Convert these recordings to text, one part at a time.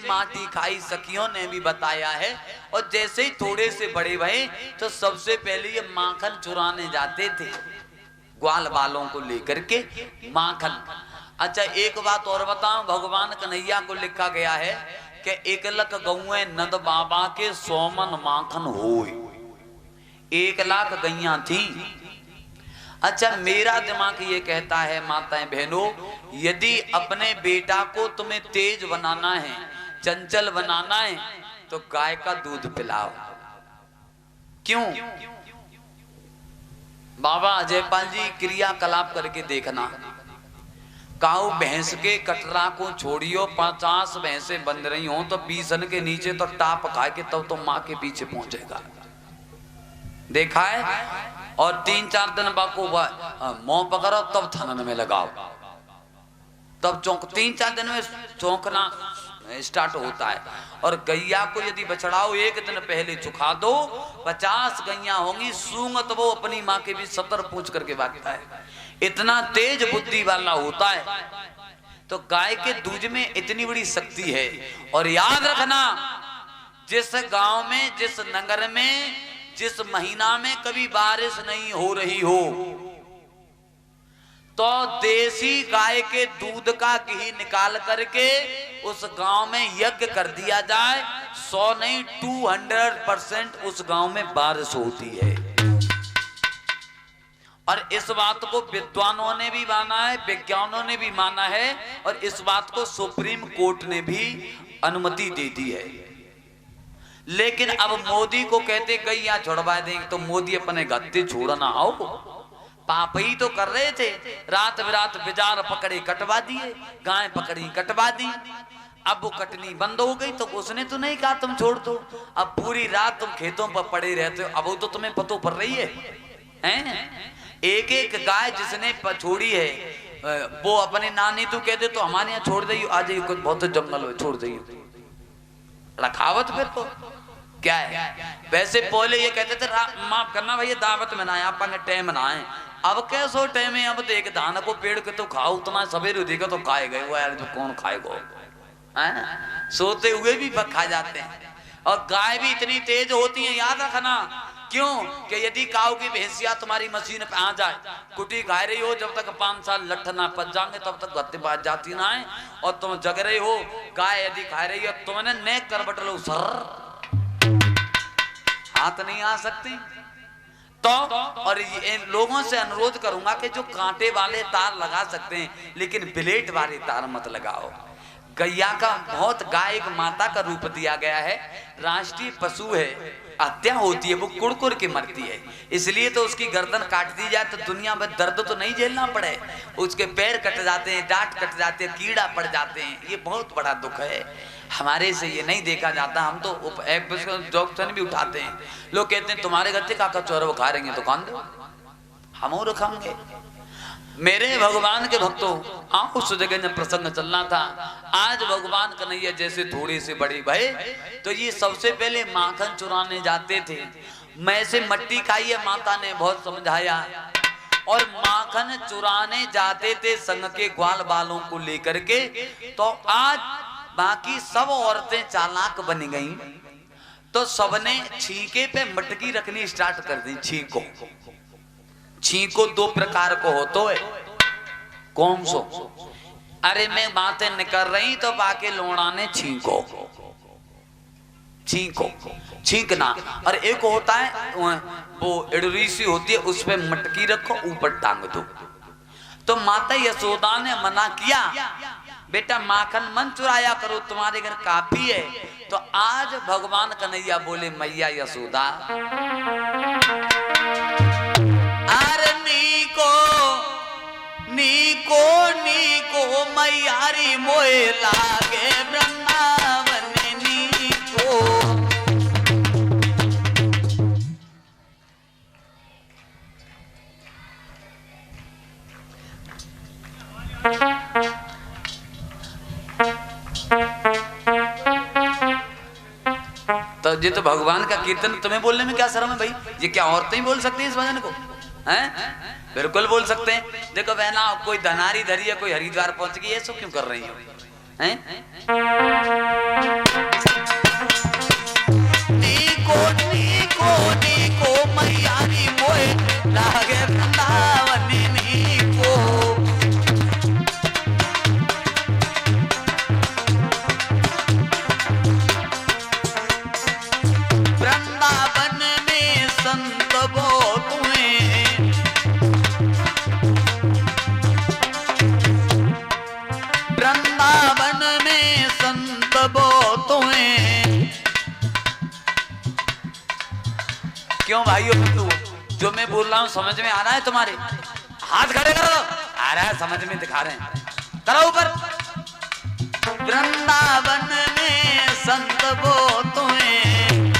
माटी खाई सखियों ने भी बताया है। और जैसे ही थोड़े से बड़े भये तो सबसे पहले ये माखन चुराने जाते थे, ग्वाल बालों को लेकर के माखन। अच्छा एक बात और बताऊं, भगवान कन्हैया को लिखा गया है कि 1,00,000 गौएं नंद बाबा के 100 मन माखन होए। 1,00,000 गैया थी। अच्छा मेरा दिमाग ये कहता है माताएं बहनों, यदि अपने बेटा को तुम्हें तेज बनाना है, चंचल बनाना है, तो गाय का दूध पिलाओ। क्यों? बाबा जयपाल जी क्रियाकलाप करके देखना, काऊ भैंस के कटरा को छोड़ियो, 50 भैंसे बन रही हो तो 20 के नीचे तो टाप खा के तब तो माँ के पीछे पहुंचेगा, देखा है। और 3-4 दिन बाको मुंह पकड़ो तब थनन में लगाओ, तब चौंक 3-4 दिन में चौंकना स्टार्ट होता है। और गैया को यदि बछड़ाओ 1 दिन पहले चुखा दो, 50 गैया होंगी सूंगत वो अपनी माँ के भी 70 पूछ करके भागता है, इतना तेज बुद्धि वाला होता है। तो गाय के दूध में इतनी बड़ी शक्ति है। और याद रखना, जिस गांव में, जिस नगर में, जिस महीना में कभी बारिश नहीं हो रही हो, तो देसी गाय के दूध का घी निकाल करके उस गांव में यज्ञ कर दिया जाए, 100 नहीं 200% उस गांव में बारिश होती है। और इस बात को विद्वानों ने भी माना है, विज्ञानों ने भी माना है, और इस बात को सुप्रीम कोर्ट ने भी अनुमति दे दी है। लेकिन अब मोदी को कहते गैया छुड़वा देंगे, तो मोदी अपने गत्ते छोड़ना आओ, पाप ही तो कर रहे थे। रात बिरात बिजार पकड़े कटवा दिए, गाय पकड़ी कटवा दी। अब वो कटनी बंद हो गई तो उसने तो नहीं कहा तुम छोड़ दो, अब पूरी रात तुम खेतों पर पड़े रहते हो, अब वो तो तुम्हें पतो पड़ रही है। एक एक गाय जिसने छोड़ी है वो अपने नानी तो कहते तो हमारे यहाँ छोड़ दी, आज कुछ बहुत जंगल हो छोड़ दी रखावत। फिर तो क्या है, वैसे पहले ये कहते थे माफ करना भैया दावत में ना आए, आप टाइम ना आए। अब कैसो टाइम है, अब देख धान को पेड़ के तो खाओ, उतना सवेरे देखो तो खाए गए वो यार, तो कौन खाएगा, सोते हुए भी खा जाते हैं। और गाय भी इतनी तेज होती है, याद रखना। क्यों कि यदि काऊ की भैंसिया तुम्हारी मशीन पे आ जाए, कुटी खा रही हो, जब तक 5 साल लठ ना पच जाएंगे तब तक गत्ते बाज जाती ना है, और तुम जग रही हो, गाय यदि खा रही हो, तुमने नेक कर बट लो सर, हाथ नहीं आ सकती। तो और इन लोगों से अनुरोध करूंगा कि जो कांटे वाले तार लगा सकते हैं, लेकिन ब्लेड वाले तार मत लगाओ। गैया का बहुत गाय एक माता का रूप दिया गया है, राष्ट्रीय पशु है, हत्या होती है वो कुड़ के मरती है, इसलिए तो उसकी गर्दन काट दी जाए तो दुनिया में दर्द तो नहीं झेलना पड़े, उसके पैर कट जाते हैं, डांट कट जाते हैं, कीड़ा पड़ जाते हैं, ये बहुत बड़ा दुख है। हमारे से ये नहीं देखा जाता, हम तो डॉक्टर भी उठाते हैं। लोग कहते हैं तुम्हारे घर से काका चोर वो खा रहेंगे तो कौन दो, हम और खाएंगे। मेरे भगवान के भक्तों, आप उस जगह में प्रसंग चलना था। आज भगवान कन्हैया जैसे थोड़ी से बड़ी भय तो ये सबसे पहले माखन चुराने जाते थे। मैं से मट्टी खाई है, माता ने बहुत समझाया, और माखन चुराने जाते थे संग के ग्वाल बालों को लेकर के। तो आज बाकी सब औरतें चालाक बन गईं, तो सबने छींके पे मटकी रखनी स्टार्ट कर दी। छींको 2 प्रकार को हो तो है, कौन सो? अरे मैं बातें निकल रही तो बाकी लोड़ा ने छींको छींकना। और एक होता है वो इडरी सी होती है, उस पे मटकी रखो ऊपर टांग दो। तो माता यशोदा ने मना किया, बेटा माखन मन चुराया करो, तुम्हारे घर काफी है। तो आज भगवान कन्हैया बोले मैया यशोदा, अरे नीको नीको मैयारी मोए लागे वृंदावन नीको। तो ये तो भगवान का कीर्तन, तुम्हें बोलने में क्या शर्म है भाई? ये क्या औरतें ही बोल सकती हैं इस भजन को? हैं? बिल्कुल बोल सकते हैं। देखो बहना, कोई धनारी धरी है, कोई हरिद्वार पहुंच गई, ये सब क्यों कर रही हो? हैं? क्यों भाइयों बंधु, जो मैं बोल रहा हूँ समझ में आ रहा है तुम्हारे? हाथ खड़े करो। आ रहा है, समझ में दिखा रहे हैं। करो ऊपर। वृंदावन में संत वो तुम्हें,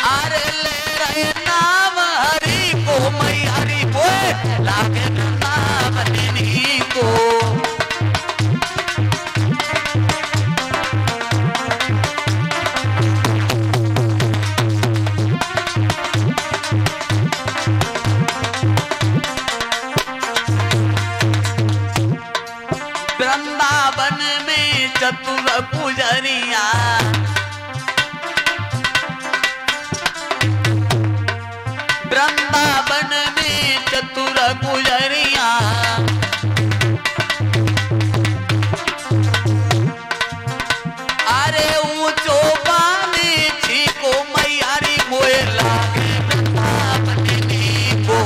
अरे ले रहे नाम हरि को, मई हरि बोए लागे वृंदावन को। वृंदावन में चतुर पुजरिया, वृंदावन में चतुर पुजरिया, अरे ऊंचो पानी छीको मैयारी मोए लागे वृंदावन को।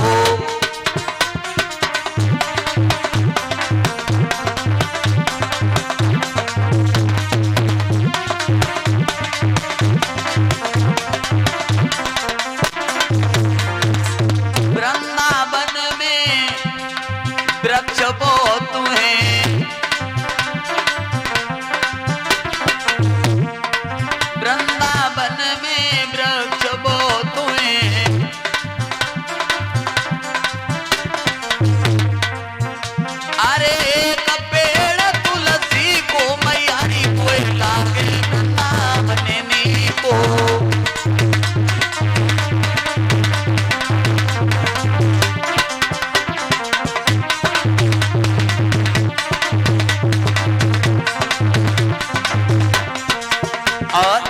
वृंदावन में वृक्ष बहुत हैं, वृंदावन में वृक्ष बहुत हैं, अरे एक पेड़ तुलसी को मैयारी कोई लागे वृंदावन को। और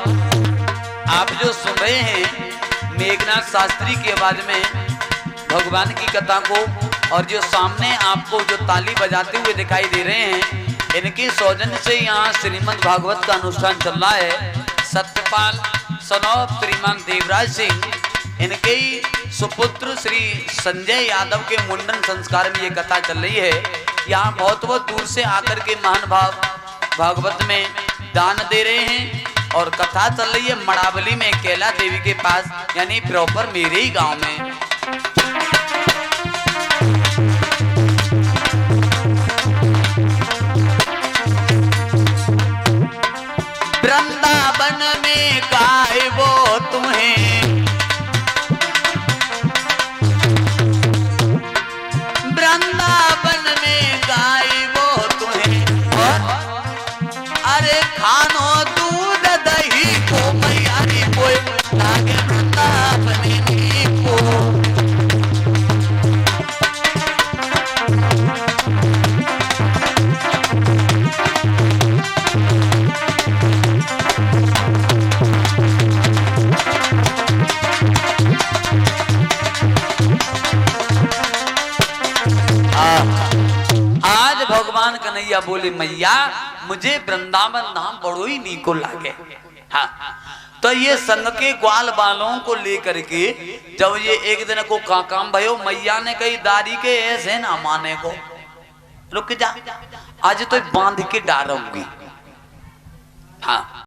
आप जो सुन रहे हैं मेघनाथ शास्त्री की आवाज में भगवान की कथा को, और जो सामने आपको जो ताली बजाते हुए दिखाई दे रहे हैं, इनके सौजन्य से यहाँ श्रीमद् भागवत का अनुष्ठान चल रहा है। सत्यपाल सनौप श्रीमान देवराज सिंह, इनके ही सुपुत्र श्री संजय यादव के मुंडन संस्कार में ये कथा चल रही है। यहाँ बहुत बहुत दूर से आकर के महान भाव भागवत में दान दे रहे हैं, और कथा चल रही है मड़ावली में कैला देवी के पास, यानी प्रॉपर मेरे ही गांव में। वृंदावन में गाय वो तुम्हें, वृंदावन में गाय वो तुम्हें, अरे खानो दूध दही को मैयारी कोई लागे वृंदावन को। आज भगवान कन्हैया बोले मैया मुझे वृंदावन नाम बड़ो ही नीको लागे। हाँ, तो ये संग के ग्वाल बालों को लेकर के जब ये एक दिन को काम भयो, मैया ने कही दारी के ऐसे ना माने को, रुक जा आज तो बांध के डारूंगी। हाँ।